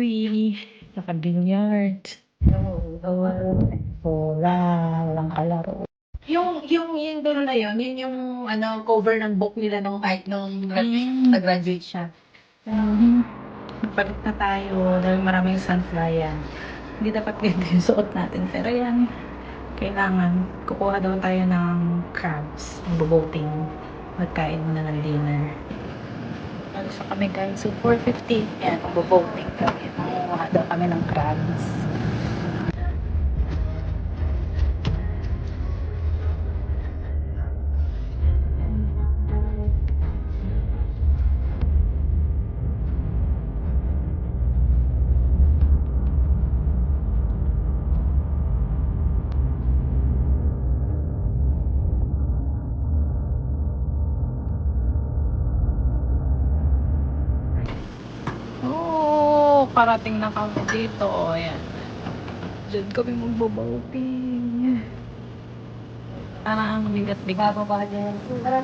Uy, naka-billiard. Wala, walang kalaro. Yung dulo na yun yung cover ng book nila nung nag-graduate siya. Palit na tayo dahil maraming sunflower. Hindi dapat ganito yung suot natin. Pero yan, kailangan kukuha daw tayo ng crabs, boating. Magkain muna ng dinner. Alis na kami guys. So 4:50. Yan, boating kami. Kukuha daw kami ng crabs. Parating na kami dito. O, yan. Diyan kami magbaboating. Parang ang bigat-bigat. Bababa niya.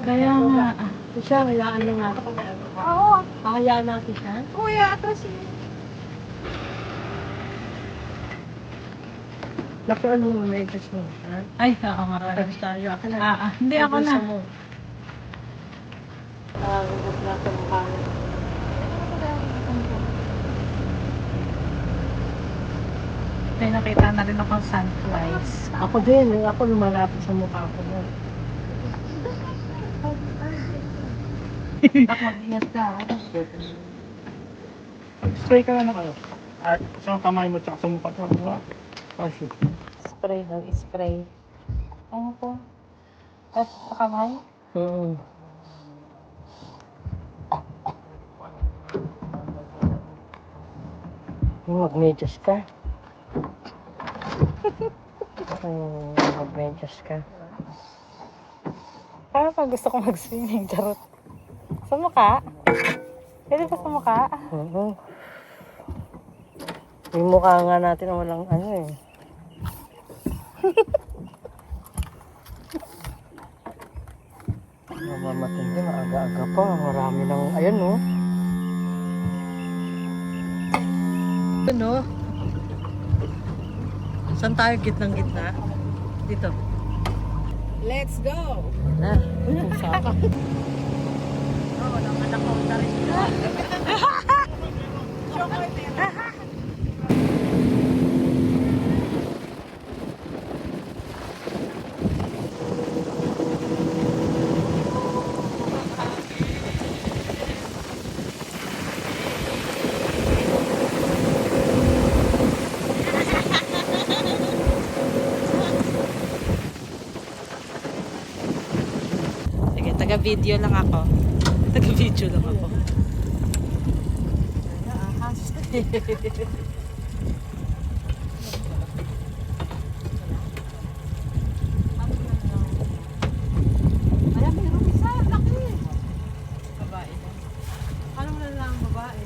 Kaya nga. Siya, hayaan na nga. Oo. Hayaan natin siya. Kuya, atas yun. Naku, ano mo may gusto mo? Ay, ako nga pala. Tapos tayo. Ako na. Hindi ako na. Huwag na ito mukha mo. May nakita na rin akong sunflies. Ako din. Ako lumalapit sa mukha ko. Ako mag-ingat ka. Spray ka na kayo. At sa kamay mo tsaka sa mukha ko. Kasi. Spray daw, spray. Ano po? At sa kamay? Oo. Mag-medyas ka. Mag-medyas ka. Parang pag gusto ko mag-swimming, charot. Sa mukha? Pwede ba sa mukha? Oo. Yung mukha nga natin walang ano eh. Mamamatindi, maaga-aga pa. Marami ng, ayan no. Ano? Saan tayo gitnang-gitna? Dito. Let's go! Na, saka. Walang anak ko na rin. Sige, taga-video lang ako. Taga-video lang ako. Ayan, mayroong isa. Laki. Babae na. Ano na lang, babae?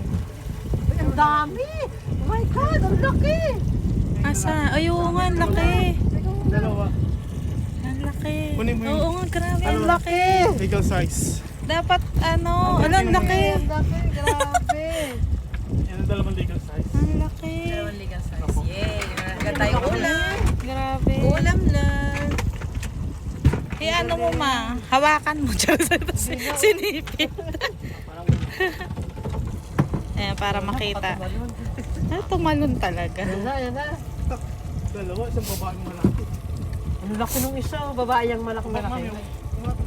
Ay, ang dami! Oh my God, ang laki! Asa? Ay, oo nga, ang laki. Dalawa. Ang laki. Kunin mo yun. Oo nga, grabe, ang Dalawa. laki. Legal size. Dapat, ano, ang laki. Ang laki, grabe! Yan ang dalawang legal size. Ang laki. Dalawang legal size. Yay! Meron tayo ulam. Grabe. Ulam lang. Eh, ano mo ma? Hawakan mo. Sinipit. Ayan, para makita. Ay, tumalon talaga. Ayan na, ayan na. Dalawa, isang babaeng malaki. Ang laki nung isa, oh, babae ang malaki-malaki. Ma'am,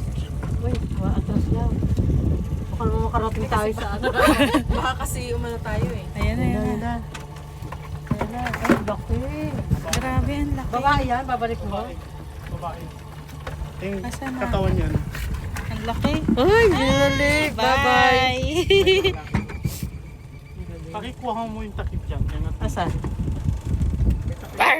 Uy, atras lang. Baka naman makarating tayo sa ano. Baka kasi umano tayo eh. Ayan, Ayan ayan. na. Ayan na. Ay, laki. Grabe, ang laki. Babae yan, babalik mo. babae. Yung Asan na? katawan yan. Ang laki. Uy, balik. Bye-bye. Pakikuha mo yung takip dyan. Yan natin. Asan? Bar!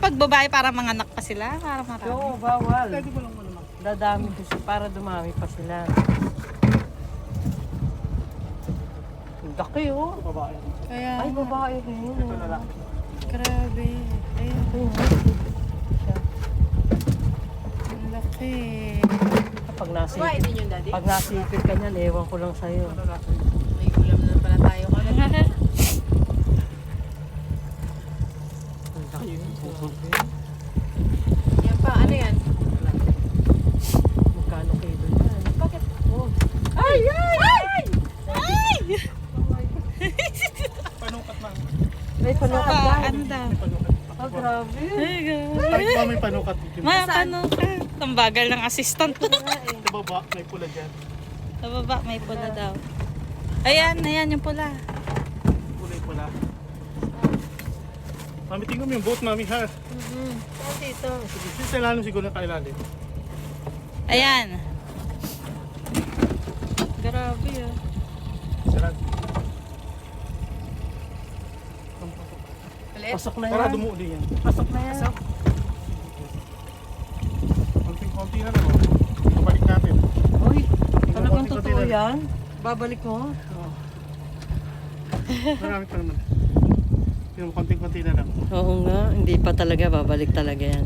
Pag babae para manganak pa sila, para marami. Oo, bawal. Pwede mo lang malamak. Dadami kasi para dumami pa sila. Ang laki oh. Babae. Kaya, Ay, babae rin. Ito lalaki. grabe. Ayun, Ayun, ang laki. kapag Kumain din yung daddy. Pag nasipit ka niyan, ewan ko lang sa'yo. May ulam na pala tayo kami. Yan pa, ano yan? Magkano kilo yan? Bakit? Oh, Ay! Ay! Panukat lang. may panukat Pa, yan. ano daw? May panukat. Ah, grabe. Kahit ba may panukat dito. Ano ka? Ang bagal ng assistant. Sa baba, may pula dyan. Sa baba, may pula daw. Ayan, ayan yung pula. Kulay pula. Mami, tingnan mo yung boat, mami, ha? Saan dito? Sige, sa ilalim siguro na kailalim. Ayan. Grabe ah. Sarap. Ulit? Pasok na Para yan. dumuuli yan. Pasok na yan. Konting-konti na lang, oh. Pabalik natin. Uy, talagang Konting-konti totoo lang. yan. Babalik mo. Marami pa naman. Yung konting-konti na lang. Oo nga, hindi pa talaga. Babalik talaga yan.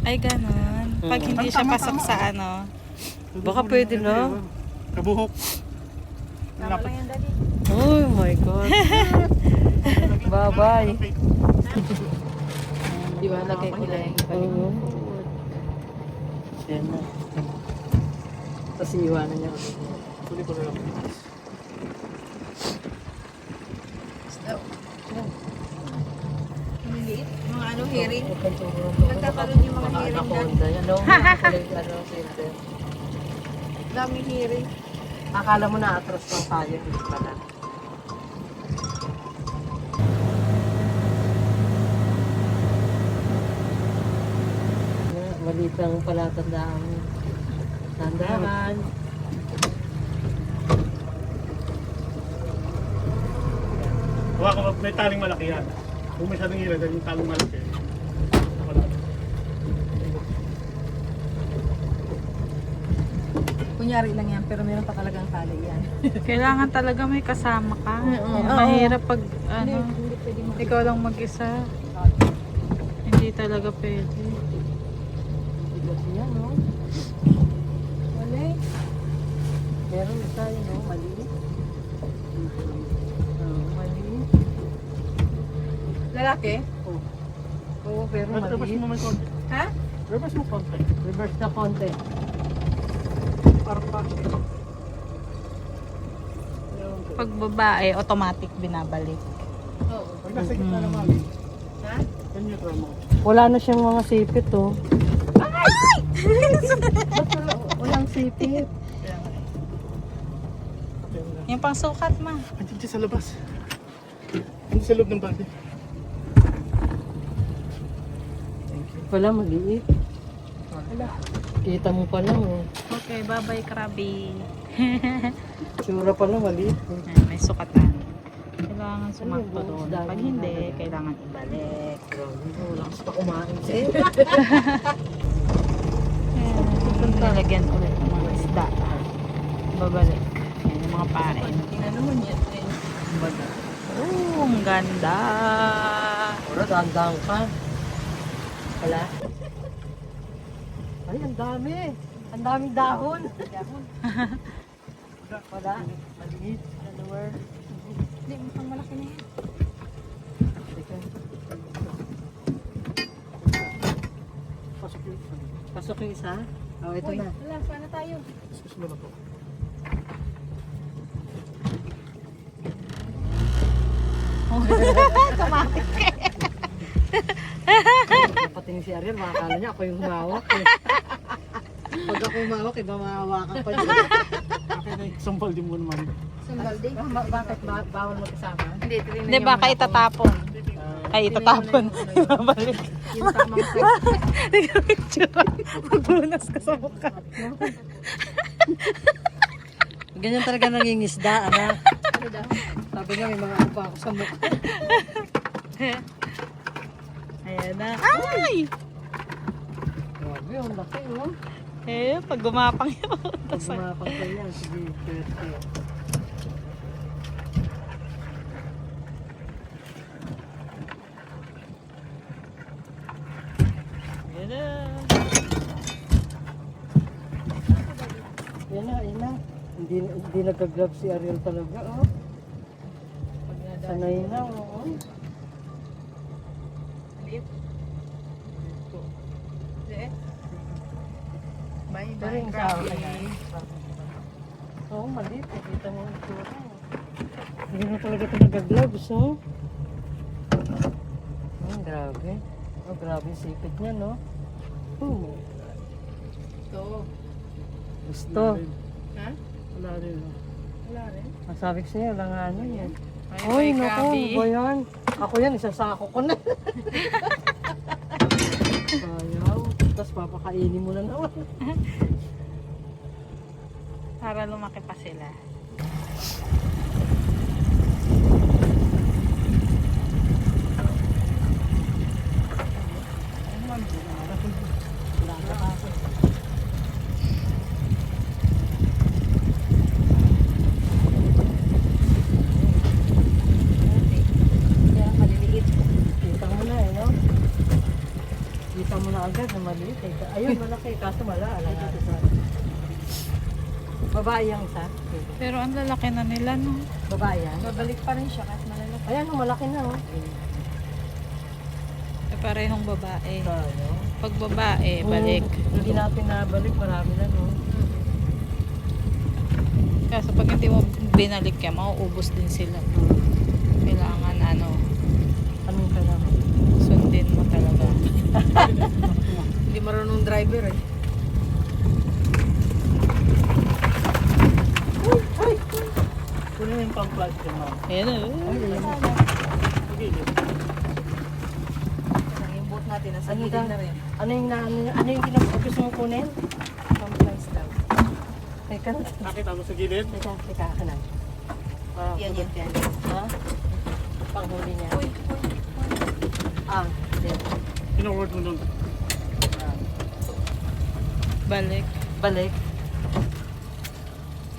Ay, ganon. Pag hindi siya pasok sa ano. Baka pwede na. Kabuhok. Tama lang yan, daddy. Oh my God. Bye-bye. Di ba, lagay ko lang. Oo. Yan na. Tapos iiwanan niya. Tuloy ko na lang. Maliliit. Mga ano, hearing. Nagkakaroon Nagkakaroon yung mga hearing dyan. Anaconda. Yan o. Ano, silver. Daming hearing. Akala mo na atros lang tayo. Hindi pala. Maliit lang pala tandaan mo. Tandaan. Huwag ko, may taling malaki yan. Kung may sadang ilan, yung taling malaki. Wala. Kunyari lang yan, pero meron pa talagang tali yan. Kailangan talaga may kasama ka. Oo. Mahirap pag ano, ikaw lang mag-isa. Hindi talaga pwede. Bigas yan, no? Wala eh. Meron isa yun, no? Maliit. Maliit. Lalaki? Oo, pero Reverse maliit. mo may konti. Ha? Reverse mo konti. Reverse na konti. Parpa. Pag babae, automatic binabalik. Oo. Pag nasa gitna na mami, Ha? yan yung mo. Wala na siyang mga sipit, oh. Walang sipit. Yung pang sukat ma. Andiyan siya sa labas. Hindi sa loob ng balde. Wala, maliit. Kita mo pa lang, oh. Okay, bye-bye Krabi. Tsura pa lang, maliit. Ayan, may sukatan. Kailangan sumakto Ano, doon. dami Pag na hindi, talaga. kailangan ibalik. Wala kasi pa kumain siya. Ayan, nilagyan ulit ng mga isda. Babalik. Ayan, yung mga pain. Tingnan naman yan. Baga. Oh, ang ganda. Wala, dandang ka. Wala. Ay, ang dami. Ang daming dahon. Wala. Maliit. Anywhere. Hindi, mukhang malaki na yan. Pasok yung Pasok yung isa. Oh, ito Uy, na. wala, saan na tayo? Excuse mo na po. Pating si Ariel, makakala niya ako yung humawak. Eh. Pag ako humawak, iba mahawakan pa dyan. Okay na, sumbal din mo naman. Sambaldi? Bakit bawal mo kasama? Hindi, tinignan Hindi, baka itatapon. Ay, itatapon. Ibabalik. Yung tamang size. Tingnan picture. Magbunas ka sa mukha. Ganyan talaga nangingisda, anak. Sabi nga, may mga ano pa ako sa mukha. Ayan na. Ay! Grabe, ang laki, oh. Eh, pag gumapang yun. Pag gumapang ko yan, sige, 30. Ayan na. Hindi nagka-glove si Ariel talaga, oh. Sanay na, oo. Bye, Pero yung sa akin, oo, maliit. Kita mo yung itsura. Hindi na talaga ito nagka-gloves, oh. Grabe. Oh, grabe yung sipit niya, no? Ito. Gusto. Ha? Wala rin. No? Wala rin. Masabi ko sa'yo, wala nga ano yan. Bye, Uy, bye, naku, Krabi. ano ba yan? Ako yan, isasako ko na. Ayaw. Tapos papakainin mo na naman. Para lumaki pa sila. Kaya maliliit. Kita mo na eh, no? Kita mo na agad na maliit eh. Ayun, malaki. Kaso malala. Babae yung isa. Pero ang lalaki na nila, no? Babae yan. Babalik pa rin siya kahit malalaki. Ayan, malaki na oh. Eh, parehong babae. Tayo. Pag babae, balik. Hindi natin nabalik, marami na no. Kaso pag hindi mo binalik yan, mauubos din sila. Kailangan, Anong ka naman? sundin mo talaga. Hindi marunong driver eh. Kunin mo yung pang-plastic mo. Ayan, Sige. Yung boat natin, nasa Ano gilid ka? na rin. Ano yung gusto mo kunin? Pampers daw. Teka, Nakita mo sa gilid? teka, kanan. Yan, yan, yan. Ha? Panghuli niya. Hindi. Pinoward mo doon. balik. Balik.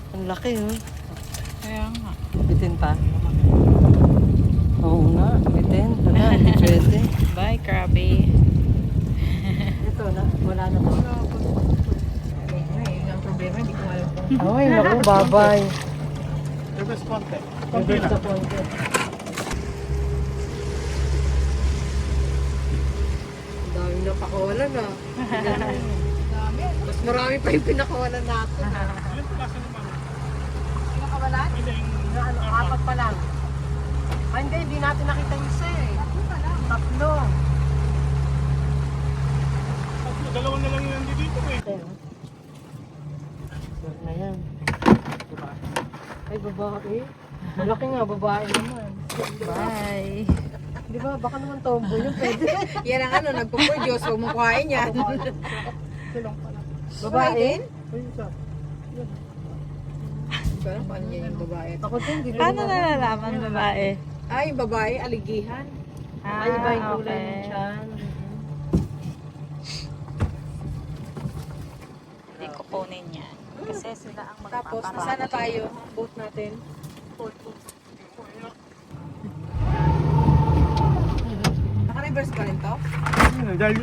Ang laki, oh. Kaya nga. Bitin pa. Oo nga, bitin. Wala, hindi pwede. Bye, Krabi. Ito na, wala na po. Yun ang problema, hindi ko alam kung Ay, naku, babay. Reverse konti. Konti Complete lang. sa ponte. ang daming napakawalan ah. Dami. Mas marami pa yung pinakawalan natin. Ilan pulasa naman? Pinakawalan? Hindi, yung Apat pa lang. Ay, hindi natin nakita yung isa eh. Tatlo. dalawa na lang yung nandito eh. Sarap na yan. Ay, babae. Malaki nga, babae naman. Bye. Di ba, baka naman tomboy yung pwede. Yan ang ano, nagpo-produce, huwag mo kuhain yan. Babae? Ay, isa. Pero paano yan yung babae? Ako din, di Paano nalalaman babae? Ay, yung babae, aligihan. Ay, iba yung kulay okay. ng tiyan. Hindi ko kunin yan. Kasi sila ang Tapos, magpaparami. nasaan na tayo? Boat natin. Naka-reverse pa rin to? Dahil,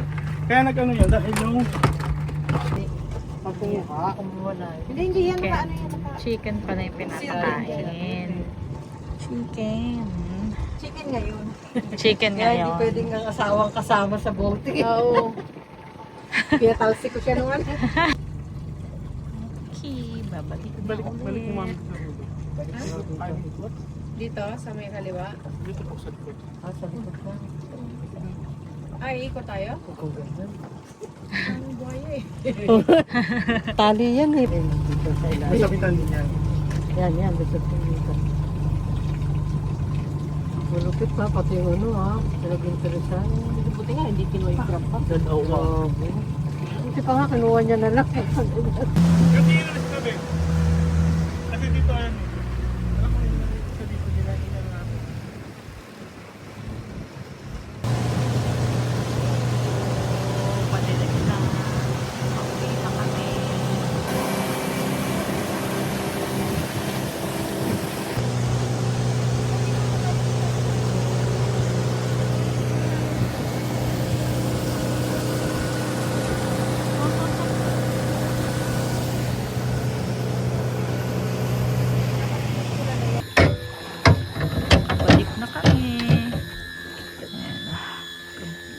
kaya nag-ano yan, dahil yung Pagkumuha, kumuha na. Hindi yan. Chicken. Naka-ano yan? Chicken pala yung pinapakain. Chicken. Chicken ngayon. Chicken Kaya hindi ngayon. pwedeng ang asawang kasama sa bote. Oo. Kaya talsi ko siya nung ano. Okay, babalik na balik mo ulit. mami sa ulo. Dito, sa may kaliwa. Dito po sa likod. Ah, sa likod na. Ay, ikot tayo? Ikaw ganyan. Ang buhaya eh. Tali yan eh. Dito sa ilalim. Masabitan din yan. Yan, dito sa dito. Malupit pa, pati yung ano ha. Pinag-interesan. Buti nga, hindi kinuha yung grab pa. Grabe. Buti pa nga, kinuha niya na lang. Yung tingin na sila din. Kasi dito ayan eh. Alam mo yung sa dito nila inan natin. Padilig na. Okay na kami.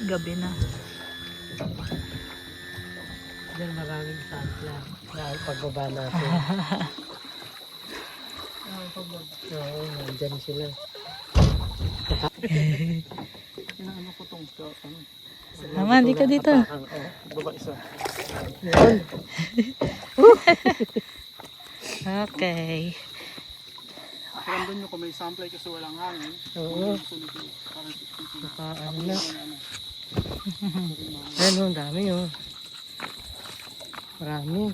Gabi na. Diyan maraming sunflower. Dahil pagbaba natin. Oo, nandyan sila. Ano ko tong Mama, di ka dito. Baba isa. Okay. Pakiramdam nyo kung may sample kasi walang hangin. Oo. Sulit yung parang Ano na. Ano, ang dami oh. Marami.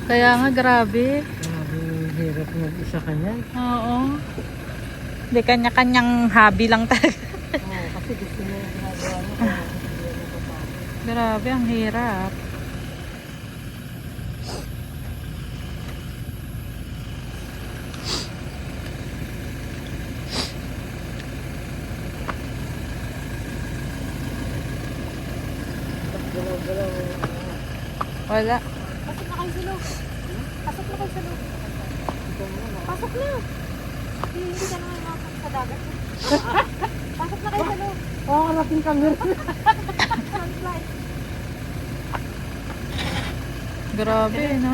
Kaya nga, grabe. Grabe, hirap mag-isa ka niyan. Oo. Hindi, kanya-kanyang hobby lang talaga. Oo, kasi gusto mo yung ginagawa mo. Kaya hindi mo papasok. Grabe, ang hirap. Galaw-galaw. Wala. Pasok na kayo sa loob. Pasok na kayo sa loob. Pasok na. Hindi ka naman makapag sa dagat. Pasok na kayo sa loob. Oo, karating kami. Sunfly. Grabe, no?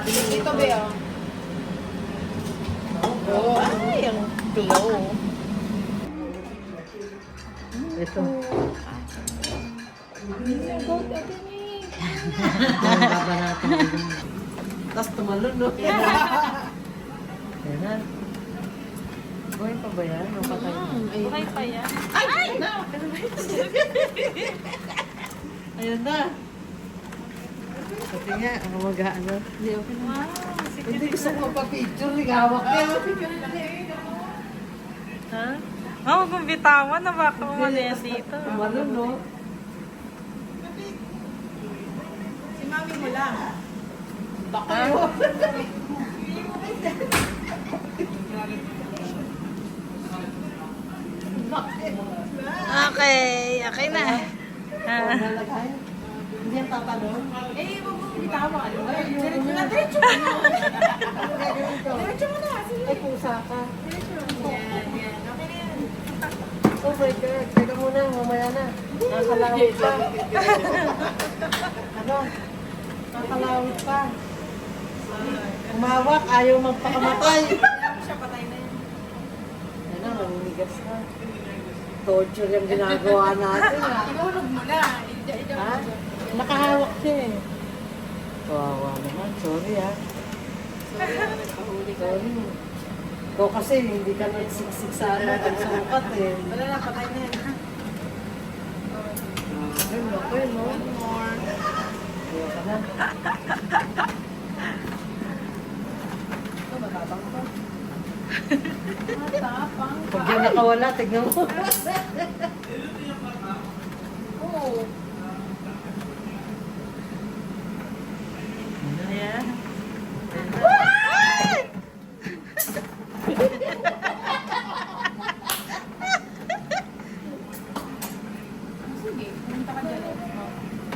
Ito ba yun? Ay, ang glow. Ito. Ang babanatan ko dun. Tapos tumalon, no? Yan na. Buhay pa ba yan? O patay na? Buhay pa yan. Ayun na. Kasi nga, ang mag-ano. Hindi, okay na. Hindi gusto ko pa-picture. Hawak niya. Ha? Oo, kung bitawan na baka umalis dito. Tumalon, no? Baka yun. Okay, okay na. Nalagay. Hindi yan tatalon. Eh, wag mo bitawan. Diretso na, diretso mo na. Diretso mo na. Ay, pusa ka. Yan, yan. Okay na yan. Oh my God. Teka muna, mamaya na. Nakalawit pa. Ano? Nakalawit pa. Umawak, ayaw magpakamatay. Siya patay na yan. Ano, naninigas na. Torture yung ginagawa natin, ha? Ihulog mo na. Ha? Nakahawak siya, eh. Kawawa naman. Sorry, ha? Sorry. Ikaw kasi, hindi ka nagsiksik sa ano, pagsungkat, eh. Wala na, patay na yan. Ay, laki, no? One more. Ayaw ka na. Ito, matabang to. Matapang ka. Pag yan nakawala, tignan mo. Oo. Ayan. Sige, pumunta ka dyan.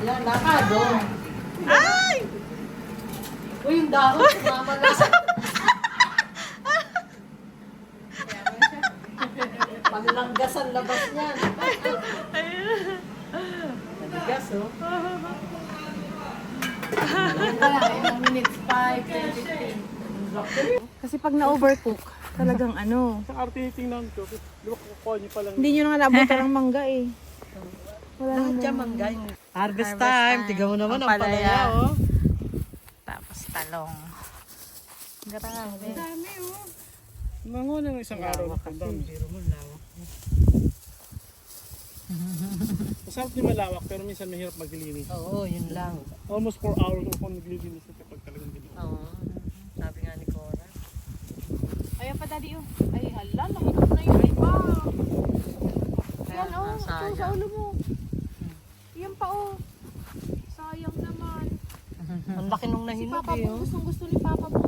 Yan, lakad, oh. Ay! Uy, yung dahon, sumama na. Panlanggas ang labas niyan. Naligas, oh. Ilang minutes, 5, 10, 15. Kasi pag na-overcook, talagang ano. Isang arte tingnan ko. Di ba kukuha niyo palang... Hindi nyo na nga nabutan ng mangga eh. Wala Lahat nang dyan, manggay. Harvest Harvest time. time. Tiga mo naman Ang ang palaya, palaya. oh. Tapos talong. Grabe. Dami, oh. Nango ng isang araw na Kasi, kandang. biro mo, lawak. Masarap din malawak pero minsan mahirap maglinis. Oo, yun lang. Almost 4 hours ako naglilinis na kapag talagang dito. Oo. Sabi nga ni Cora. Ayan pa, daddy, oh. Ay, hala, nakita na yun. Ay, pa. Yan, oh. Ito, sayang. sa ulo mo. Yan pa, oh. Sayang naman. Ang laki nung Si nahinog Papa eh, mo, oh. gustong gusto ni Papa mo.